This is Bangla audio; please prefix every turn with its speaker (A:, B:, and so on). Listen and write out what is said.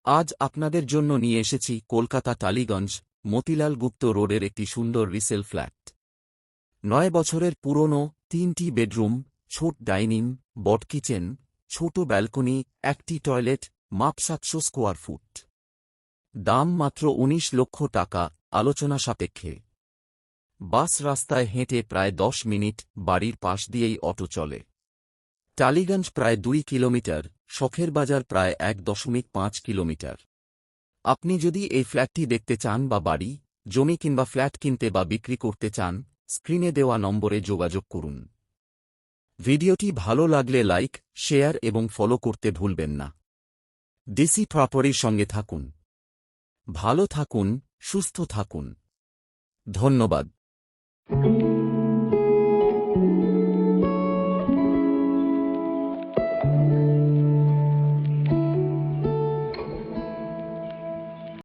A: আজ আপনাদের জন্য নিয়ে এসেছি কলকাতা টালিগঞ্জ মতিলাল গুপ্ত রোডের একটি সুন্দর রিসেল ফ্ল্যাট। ৯ বছরের পুরনো, ৩টি বেডরুম, ছোট ডাইনিং, বট কিচেন, ছোট ব্যালকনি, একটি টয়লেট, মাপ ৭০০ স্কোয়ার ফুট। দাম মাত্র ১৯ লক্ষ টাকা, আলোচনা সাপেক্ষে। বাস রাস্তায় হেঁটে প্রায় ১০ মিনিট, বাড়ির পাশ দিয়েই অটো চলে। টালিগঞ্জ প্রায় ২ কিলোমিটার, শখের বাজার প্রায় ১.৫ কিলোমিটার। আপনি যদি এই ফ্ল্যাটটি দেখতে চান বা বাড়ি, জমি কিংবা ফ্ল্যাট কিনতে বা বিক্রি করতে চান, স্ক্রিনে দেওয়া নম্বরে যোগাযোগ করুন। ভিডিওটি ভালো লাগলে লাইক, শেয়ার এবং ফলো করতে ভুলবেন না। ডিসি প্রপার্টির সঙ্গে থাকুন। ভালো থাকুন, সুস্থ থাকুন। ধন্যবাদ।